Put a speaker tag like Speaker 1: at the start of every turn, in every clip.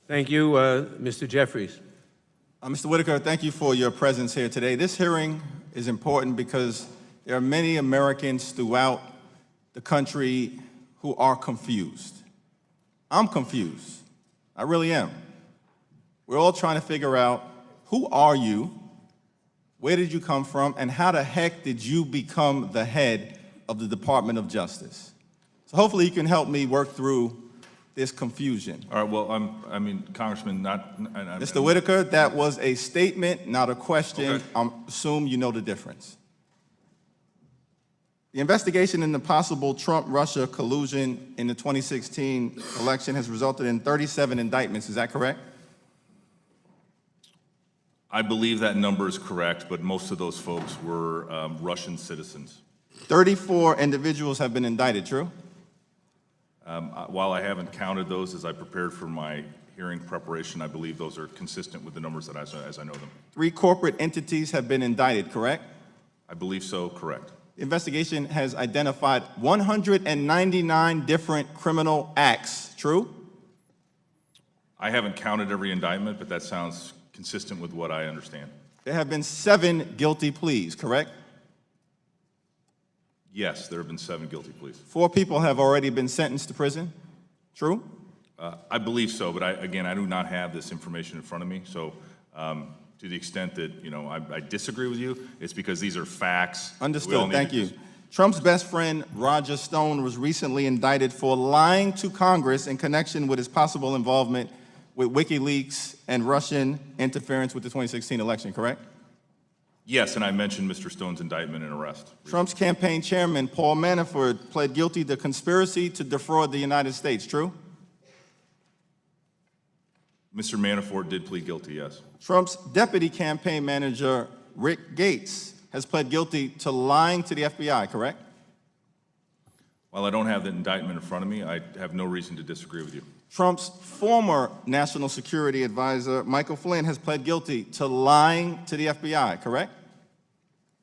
Speaker 1: Thank you, Mr. Jeffries.
Speaker 2: Mr. Whitaker, thank you for your presence here today. This hearing is important because there are many Americans throughout the country who are confused. I'm confused. I really am. We're all trying to figure out, who are you, where did you come from, and how the heck did you become the head of the Department of Justice? So hopefully you can help me work through this confusion.
Speaker 3: All right, well, Congressman,
Speaker 2: Mr. Whitaker, that was a statement, not a question.
Speaker 3: Okay.
Speaker 2: I assume you know the difference. The investigation into possible Trump-Russia collusion in the 2016 election has resulted in 37 indictments. Is that correct?
Speaker 3: I believe that number is correct, but most of those folks were Russian citizens.
Speaker 2: 34 individuals have been indicted, true?
Speaker 3: While I haven't counted those as I prepared for my hearing preparation, I believe those are consistent with the numbers that as I know them.
Speaker 2: 3 corporate entities have been indicted, correct?
Speaker 3: I believe so, correct.
Speaker 2: The investigation has identified 199 different criminal acts, true?
Speaker 3: I haven't counted every indictment, but that sounds consistent with what I understand.
Speaker 2: There have been 7 guilty pleas, correct?
Speaker 3: Yes, there have been 7 guilty pleas.
Speaker 2: 4 people have already been sentenced to prison, true?
Speaker 3: I believe so, but I do not have this information in front of me, so to the extent that, I disagree with you, it's because these are facts.
Speaker 2: Understood, thank you. Trump's best friend, Roger Stone, was recently indicted for lying to Congress in connection with his possible involvement with WikiLeaks and Russian interference with the 2016 election, correct?
Speaker 3: Yes, and I mentioned Mr. Stone's indictment and arrest.
Speaker 2: Trump's campaign chairman, Paul Manafort, pled guilty to conspiracy to defraud the United States, true?
Speaker 3: Mr. Manafort did plead guilty, yes.
Speaker 2: Trump's deputy campaign manager, Rick Gates, has pled guilty to lying to the FBI, correct?
Speaker 3: While I don't have the indictment in front of me, I have no reason to disagree with you.
Speaker 2: Trump's former national security advisor, Michael Flynn, has pled guilty to lying to the FBI, correct?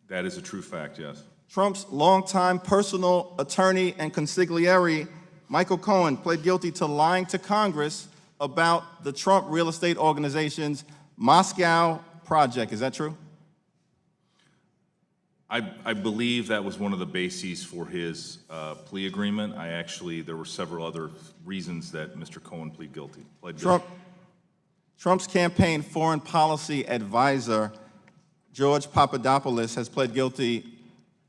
Speaker 3: That is a true fact, yes.
Speaker 2: Trump's longtime personal attorney and consigliere, Michael Cohen, pled guilty to lying to Congress about the Trump real estate organization's Moscow project. Is that true?
Speaker 3: I believe that was one of the bases for his plea agreement. There were several other reasons that Mr. Cohen pled guilty.
Speaker 2: Trump's campaign foreign policy advisor, George Papadopoulos, has pled guilty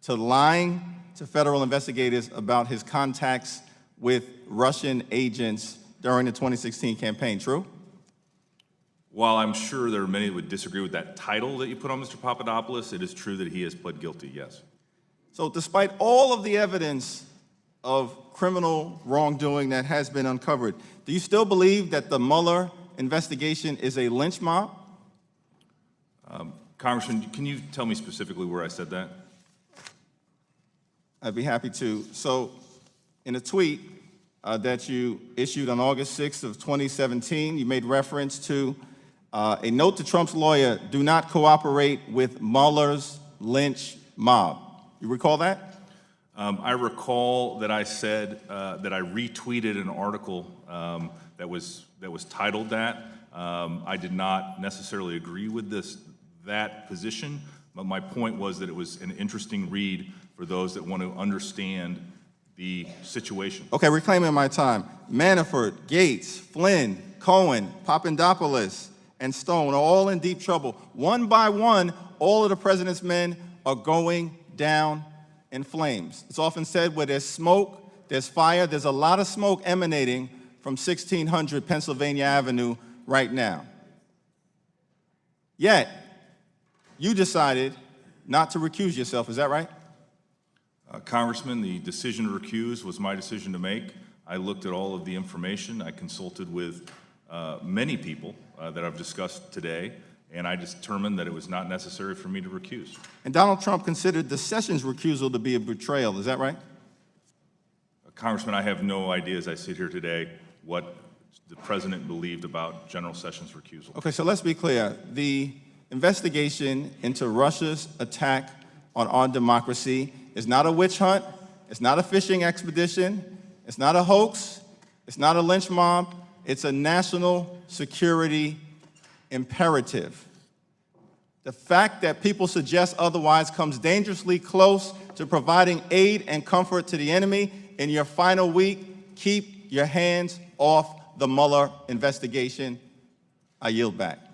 Speaker 2: to lying to federal investigators about his contacts with Russian agents during the 2016 campaign, true?
Speaker 3: While I'm sure there are many that would disagree with that title that you put on Mr. Papadopoulos, it is true that he has pled guilty, yes.
Speaker 2: So despite all of the evidence of criminal wrongdoing that has been uncovered, do you still believe that the Mueller investigation is a lynch mob?
Speaker 3: Congressman, can you tell me specifically where I said that?
Speaker 2: I'd be happy to. So in a tweet that you issued on August 6th of 2017, you made reference to a note to Trump's lawyer, do not cooperate with Mueller's lynch mob. You recall that?
Speaker 3: I recall that I said that I retweeted an article that was titled that. I did not necessarily agree with that position, but my point was that it was an interesting read for those that want to understand the situation.
Speaker 2: Okay, reclaiming my time. Manafort, Gates, Flynn, Cohen, Papadopoulos, and Stone are all in deep trouble. One by one, all of the president's men are going down in flames. It's often said where there's smoke, there's fire. There's a lot of smoke emanating from 1600 Pennsylvania Avenue right now. Yet, you decided not to recuse yourself, is that right?
Speaker 3: Congressman, the decision to recuse was my decision to make. I looked at all of the information. I consulted with many people that I've discussed today, and I determined that it was not necessary for me to recuse.
Speaker 2: And Donald Trump considered the Sessions recusal to be a betrayal, is that right?
Speaker 3: Congressman, I have no idea as I sit here today what the president believed about General Sessions' recusal.
Speaker 2: Okay, so let's be clear. The investigation into Russia's attack on our democracy is not a witch hunt, it's not a fishing expedition, it's not a hoax, it's not a lynch mob, It's a national security imperative. The fact that people suggest otherwise comes dangerously close to providing aid and comfort to the enemy. In your final week, keep your hands off the Mueller investigation. I yield back.